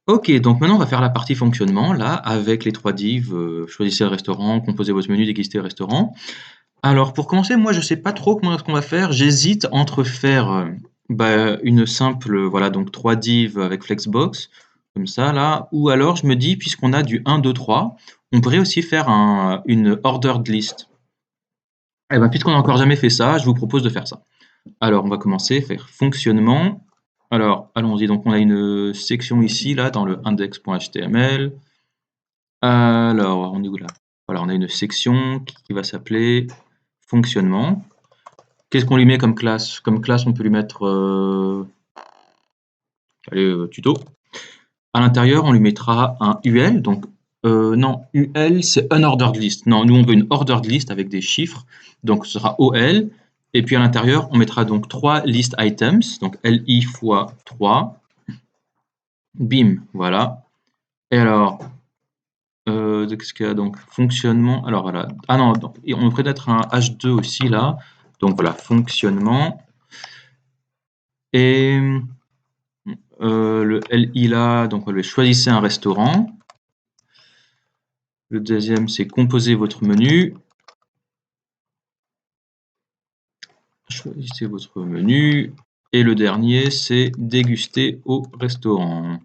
Ok, donc maintenant on va faire la partie fonctionnement, là, avec les 3 divs, choisissez le restaurant, composez votre menu, déguistez le restaurant. Alors pour commencer, moi je sais pas trop comment est-ce qu'on va faire, j'hésite entre faire une simple, voilà, donc 3 divs avec Flexbox, comme ça là, ou alors je me dis, puisqu'on a du 1, 2, 3, on pourrait aussi faire une ordered list. Eh ben, puisqu'on n'a encore jamais fait ça, je vous propose de faire ça. Alors, on va commencer, faire fonctionnement. Alors, allons-y. Donc, on a une section ici, là, dans le index.html. Alors, on est où là? Voilà, on a une section qui va s'appeler fonctionnement. Qu'est-ce qu'on lui met comme classe? Comme classe, on peut lui mettre tuto. À l'intérieur, on lui mettra un UL. Donc, non, UL, c'est unordered list. Non, nous, on veut une ordered list avec des chiffres. Donc, ce sera OL. Et puis, à l'intérieur, on mettra donc 3 list items. Donc, LI fois 3. Bim, voilà. Et alors, qu'est-ce qu'il y a donc? Fonctionnement. Alors, voilà. Ah non, donc, on pourrait mettre un H2 aussi, là. Donc, voilà, fonctionnement. Et le LI là, donc on va choisissez un restaurant. Le deuxième, c'est composer votre menu. Choisissez votre menu. Et le dernier, c'est déguster au restaurant.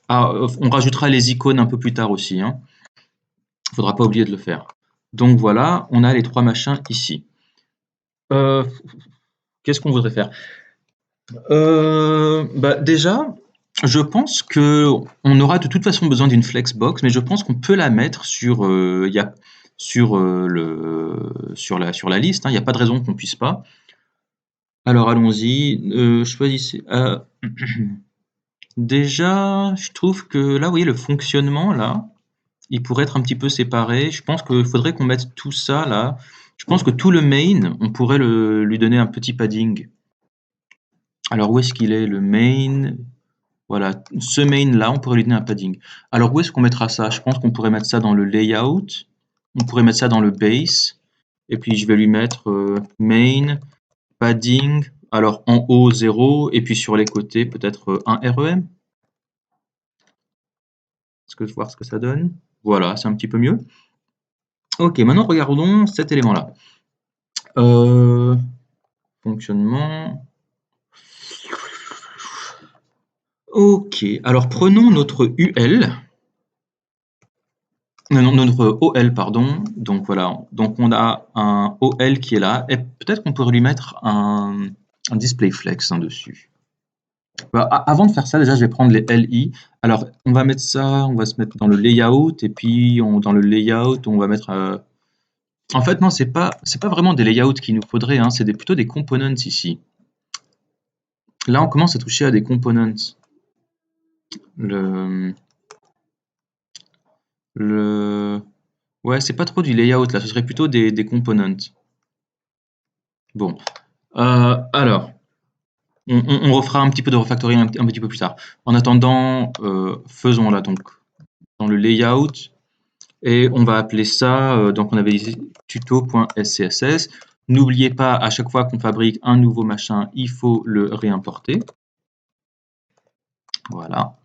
Ah, on rajoutera les icônes un peu plus tard aussi, hein. Faudra pas oublier de le faire. Donc voilà, on a les 3 machins ici. Qu'est-ce qu'on voudrait faire? Déjà, je pense que on aura de toute façon besoin d'une Flexbox, mais je pense qu'on peut la mettre sur, sur la liste, hein. Il n'y a pas de raison qu'on puisse pas. Alors allons-y, choisissez. Déjà, je trouve que là, vous voyez, le fonctionnement, là, il pourrait être un petit peu séparé. Je pense qu'il faudrait qu'on mette tout ça, là. Je pense que tout le main, on pourrait lui donner un petit padding. Alors, où est-ce qu'il est, le main? Voilà, ce main-là, on pourrait lui donner un padding. Alors, où est-ce qu'on mettra ça? Je pense qu'on pourrait mettre ça dans le layout. On pourrait mettre ça dans le base. Et puis, je vais lui mettre main, padding. Alors, en haut, 0. Et puis, sur les côtés, peut-être un REM. Est-ce que voir ce que ça donne? Voilà, c'est un petit peu mieux. Ok, maintenant, regardons cet élément-là. Fonctionnement. Ok, alors prenons notre UL. Non, notre OL, pardon. Donc voilà, donc on a un OL qui est là, et peut-être qu'on pourrait lui mettre un display flex dessus. Avant de faire ça, déjà, je vais prendre les LI. Alors, on va mettre ça, on va se mettre dans le layout, et puis dans le layout, on va mettre. En fait, non, c'est pas vraiment des layouts qu'il nous faudrait, hein, c'est plutôt des components ici. Là, on commence à toucher à des components. Ouais, c'est pas trop du layout là, ce serait plutôt des components. Bon, alors, on refera un petit peu de refactoring un petit peu plus tard. En attendant, faisons là donc dans le layout et on va appeler ça, donc on avait dit tuto.scss. N'oubliez pas, à chaque fois qu'on fabrique un nouveau machin, il faut le réimporter. Voilà.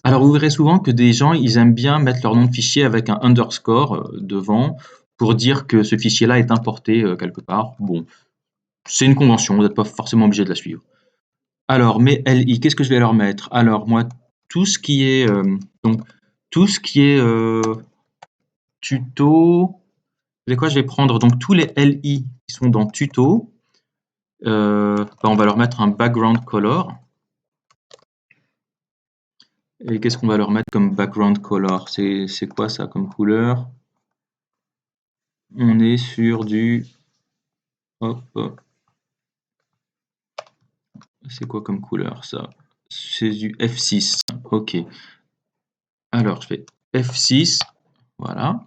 Alors, vous verrez souvent que des gens, ils aiment bien mettre leur nom de fichier avec un underscore devant pour dire que ce fichier-là est importé quelque part. Bon, c'est une convention, vous n'êtes pas forcément obligé de la suivre. Alors, mes LI, qu'est-ce que je vais leur mettre? Alors, moi, tout ce qui est tuto, je vais prendre donc tous les LI qui sont dans tuto. On va leur mettre un background color. Et qu'est-ce qu'on va leur mettre comme background color? C'est quoi ça comme couleur? On est sur du... Hop. C'est quoi comme couleur ça? C'est du F6. Ok. Alors, je fais F6. Voilà.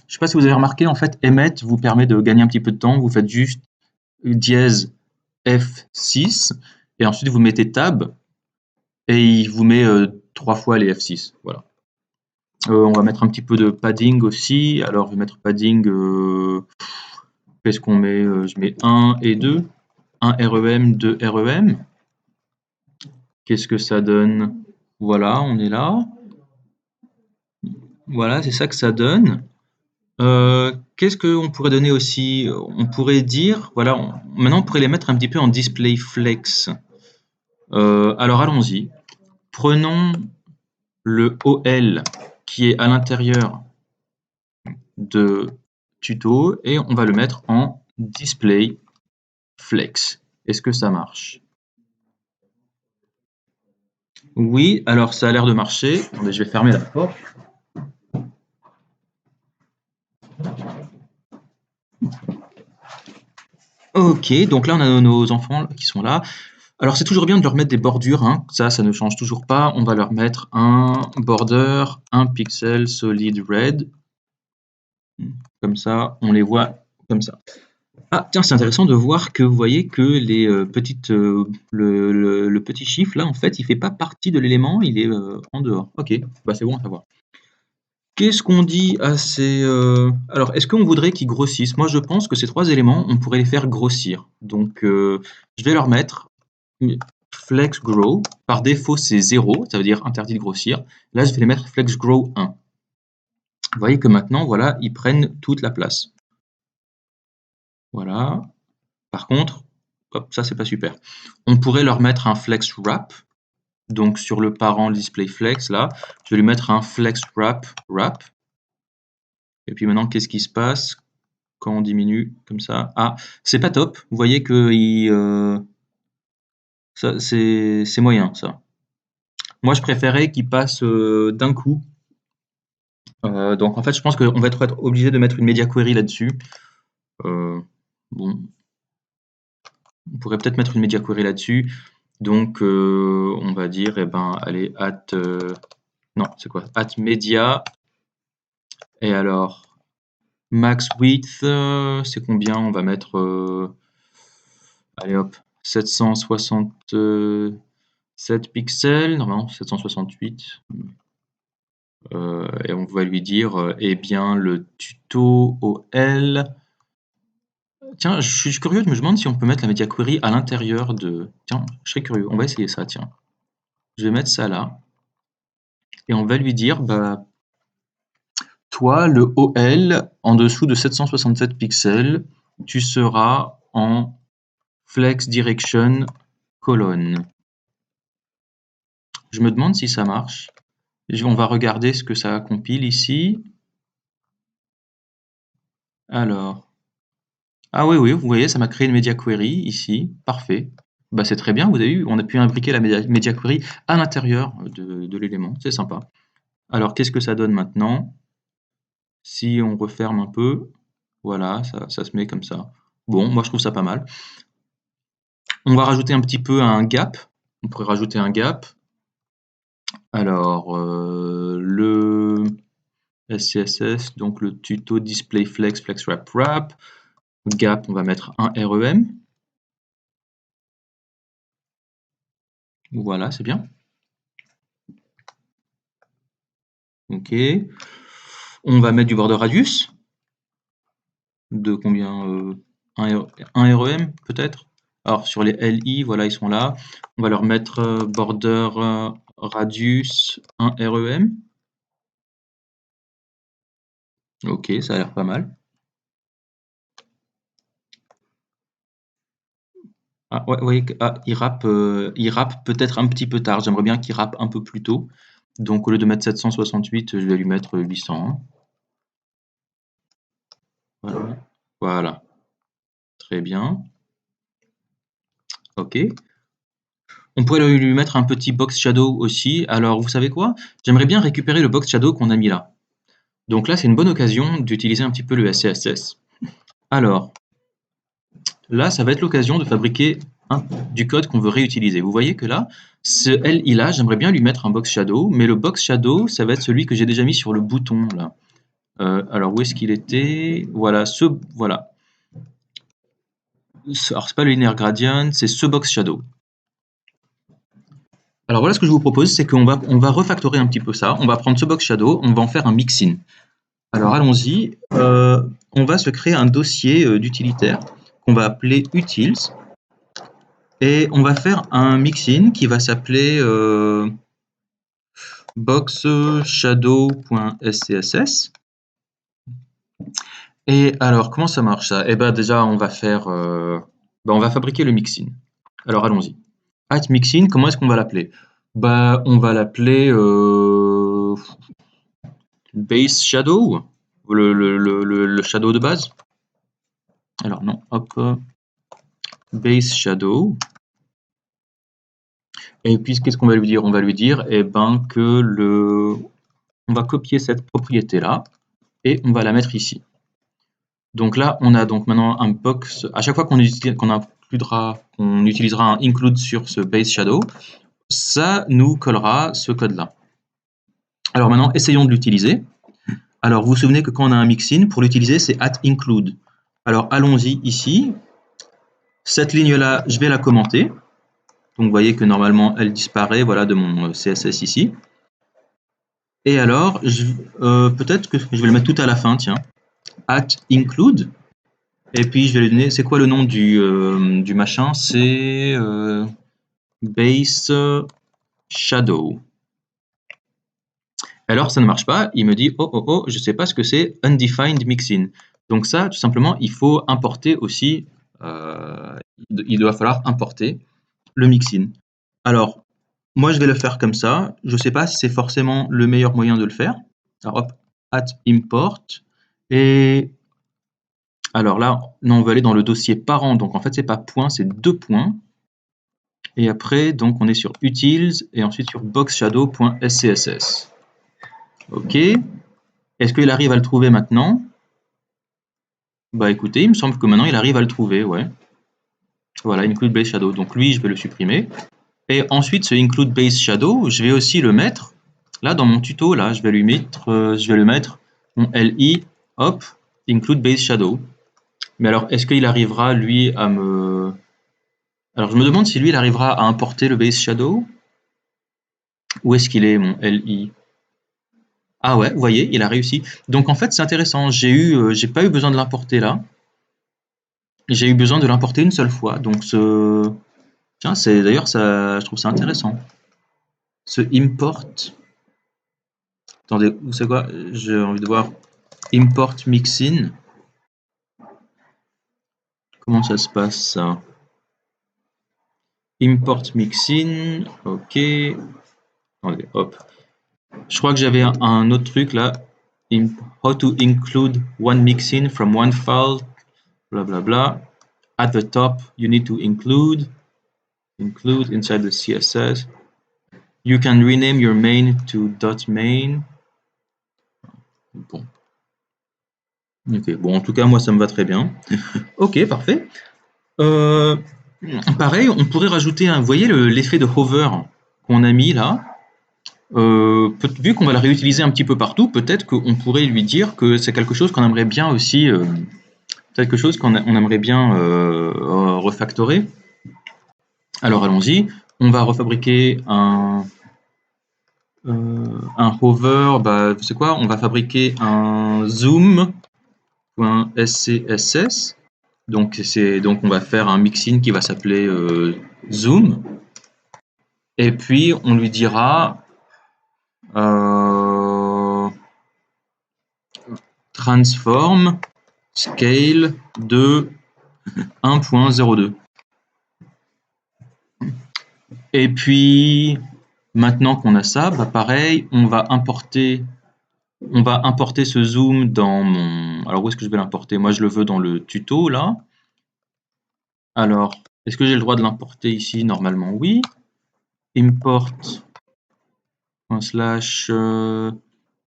Je ne sais pas si vous avez remarqué, en fait, emmet vous permet de gagner un petit peu de temps. Vous faites juste dièse F6 et ensuite vous mettez tab et il vous met 3 fois les F6. Voilà. On va mettre un petit peu de padding aussi. Alors, je vais mettre padding. Qu'est-ce qu'on met? Je mets 1 et 2. 1 REM, 2 REM. Qu'est-ce que ça donne? Voilà, on est là. Voilà, c'est ça que ça donne. Qu'est-ce qu'on pourrait donner aussi? On pourrait dire, voilà, maintenant on pourrait les mettre un petit peu en display flex. Alors allons-y. Prenons le OL qui est à l'intérieur de tuto et on va le mettre en display flex. Est-ce que ça marche? Oui, alors ça a l'air de marcher. Attendez, je vais fermer la porte. Ok, donc là on a nos enfants qui sont là. Alors c'est toujours bien de leur mettre des bordures, hein. Ça ne change toujours pas. On va leur mettre un border, un pixel solid red. Comme ça, on les voit comme ça. Ah tiens, c'est intéressant de voir que vous voyez que les le petit chiffre là, en fait, il fait pas partie de l'élément, il est en dehors. Ok, bah c'est bon à savoir. Qu'est-ce qu'on dit à ces... Alors, est-ce qu'on voudrait qu'ils grossissent? Moi, je pense que ces trois éléments, on pourrait les faire grossir. Donc, je vais leur mettre flex grow. Par défaut, c'est 0, ça veut dire interdit de grossir. Là, je vais les mettre flex grow 1. Vous voyez que maintenant, voilà, ils prennent toute la place. Voilà. Par contre, hop, ça, c'est pas super. On pourrait leur mettre un flex wrap. Donc, sur le parent display flex, là, je vais lui mettre un flex wrap wrap. Et puis maintenant, qu'est-ce qui se passe quand on diminue comme ça? Ah, c'est pas top. Vous voyez que ça, c'est moyen, ça. Moi, je préférais qu'il passe d'un coup. Donc, en fait, je pense qu'on va être obligé de mettre une media query là-dessus. Bon, on pourrait peut-être mettre une media query là-dessus. Donc, on va dire, eh ben, allez, non, c'est quoi? Media. Et alors, max width, c'est combien? On va mettre, allez hop, 767 pixels, normalement 768. Et on va lui dire, eh bien, le tuto OL. Tiens, je suis curieux, je me demande si on peut mettre la media query à l'intérieur de... Tiens, je serais curieux, on va essayer ça, tiens. Je vais mettre ça là. Et on va lui dire, bah, toi, le OL, en dessous de 767 pixels, tu seras en flex direction colonne. Je me demande si ça marche. On va regarder ce que ça compile ici. Alors. Ah oui, oui, vous voyez, ça m'a créé une media query ici. Parfait. Bah, c'est très bien, vous avez vu, on a pu imbriquer la media query à l'intérieur de l'élément. C'est sympa. Alors, qu'est-ce que ça donne maintenant? Si on referme un peu, voilà, ça se met comme ça. Bon, moi je trouve ça pas mal. On va rajouter un petit peu un gap. On pourrait rajouter un gap. Alors, le SCSS, donc le tuto display flex, flex wrap wrap. Gap, on va mettre un REM. Voilà, c'est bien. Ok. On va mettre du border radius. De combien? 1 REM peut-être? Alors sur les LI, voilà, ils sont là. On va leur mettre border radius 1 REM. Ok, ça a l'air pas mal. Ah ouais, ouais, il rappe peut-être un petit peu tard. J'aimerais bien qu'il rappe un peu plus tôt. Donc au lieu de mettre 768, je vais lui mettre 801. Voilà. Voilà. Très bien. Ok. On pourrait lui mettre un petit box shadow aussi. Alors vous savez quoi? J'aimerais bien récupérer le box shadow qu'on a mis là. Donc là, c'est une bonne occasion d'utiliser un petit peu le SCSS. Alors, là, ça va être l'occasion de fabriquer du code qu'on veut réutiliser. Vous voyez que là, ce LI là, j'aimerais bien lui mettre un box shadow, mais le box shadow, ça va être celui que j'ai déjà mis sur le bouton là. Alors où est-ce qu'il était? Voilà, voilà. Alors c'est pas le linear gradient, c'est ce box shadow. Alors voilà ce que je vous propose, c'est qu'on va refactorer un petit peu ça. On va prendre ce box shadow, on va en faire un mixin. Alors allons-y, on va se créer un dossier d'utilitaire qu'on va appeler utils. Et on va faire un mix-in qui va s'appeler boxshadow.scss. Et alors, comment ça marche ça? Eh ben déjà, on va faire, on va fabriquer le mix-in. Alors allons-y. At mix-in, comment est-ce qu'on va l'appeler? Bah, on va l'appeler base shadow, le shadow de base. Alors non, hop, base shadow. Et puis qu'est-ce qu'on va lui dire? On va lui dire eh ben que on va copier cette propriété là et on va la mettre ici. Donc là, on a donc maintenant un box. À chaque fois qu'on utilisera un include sur ce base shadow, ça nous collera ce code là. Alors maintenant, essayons de l'utiliser. Alors, vous vous souvenez que quand on a un mix-in, pour l'utiliser, c'est @include. Alors, allons-y ici. Cette ligne-là, je vais la commenter. Donc, vous voyez que normalement, elle disparaît voilà, de mon CSS ici. Et alors, peut-être que je vais le mettre tout à la fin, tiens. @include. Et puis, je vais lui donner, c'est quoi le nom du machin? C'est base shadow. Alors, ça ne marche pas. Il me dit, oh, je ne sais pas ce que c'est undefined mixin. Donc ça, tout simplement, il faut importer aussi, il doit falloir importer le mixin. Alors, moi, je vais le faire comme ça. Je ne sais pas si c'est forcément le meilleur moyen de le faire. Alors, hop, @import. Et alors là, non, on va aller dans le dossier parent. Donc, en fait, c'est pas point, c'est 2 points. Et après, donc, on est sur utils et ensuite sur boxshadow.scss. OK. Est-ce qu'il arrive à le trouver maintenant? Bah écoutez, il me semble que maintenant il arrive à le trouver, ouais. Voilà, include base shadow. Donc lui, je vais le supprimer. Et ensuite, ce include base shadow, je vais aussi le mettre là dans mon tuto. Là, je vais lui mettre, mon li, hop, include base shadow. Mais alors, est-ce qu'il arrivera lui à me... Alors, je me demande si lui, il arrivera à importer le base shadow. Où est-ce qu'il est, mon li? Ah ouais, vous voyez, il a réussi. Donc en fait, c'est intéressant. J'ai pas eu besoin de l'importer là. J'ai eu besoin de l'importer une seule fois. Donc tiens, c'est d'ailleurs ça, je trouve ça intéressant. Ce import. Attendez, vous savez quoi? J'ai envie de voir import mixin. Comment ça se passe ça? Import mixin, ok. Attendez, hop. Je crois que j'avais un autre truc là. How to include one mixin from one file, blah blah blah. At the top, you need to include inside the CSS. You can rename your main to .main. Bon. Ok, bon, en tout cas, moi, ça me va très bien. Ok, parfait. Pareil, on pourrait rajouter vous voyez l'effet de hover qu'on a mis là. Vu qu'on va le réutiliser un petit peu partout, peut-être qu'on pourrait lui dire que c'est quelque chose qu'on aimerait bien aussi, quelque chose qu'on aimerait bien refactorer. Alors allons-y, on va refabriquer un hover, bah, c'est quoi? On va fabriquer un zoom.scss. Donc on va faire un mixin qui va s'appeler zoom. Et puis on lui dira transform scale de 1.02. Et puis maintenant qu'on a ça, bah pareil, on va importer ce zoom dans mon... Alors où est-ce que je vais l'importer? Moi je le veux dans le tuto là. Alors, est-ce que j'ai le droit de l'importer ici? Normalement oui. Import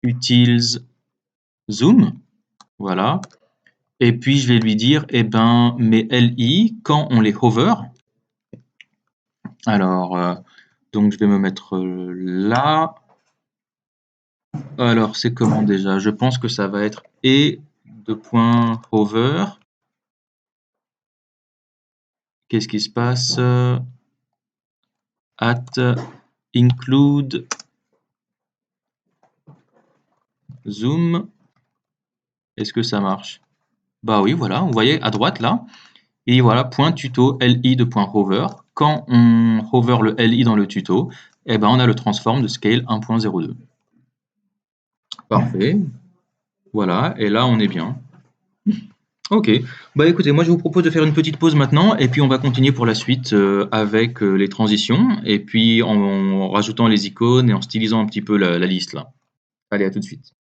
/utils zoom. Voilà. Et puis je vais lui dire, eh ben, mes LI, quand on les hover, alors, donc je vais me mettre là. Alors, c'est comment déjà? Je pense que ça va être et de point hover. Qu'est-ce qui se passe? At include zoom. Est-ce que ça marche? Bah oui, voilà, vous voyez à droite là. Et voilà, point tuto li de point hover. quand on hover le LI dans le tuto, eh ben, on a le transform de scale 1.02. Parfait. Voilà, et là, on est bien. Ok. Bah écoutez, moi je vous propose de faire une petite pause maintenant, et puis on va continuer pour la suite avec les transitions, et puis en rajoutant les icônes et en stylisant un petit peu la liste là. Allez, à tout de suite.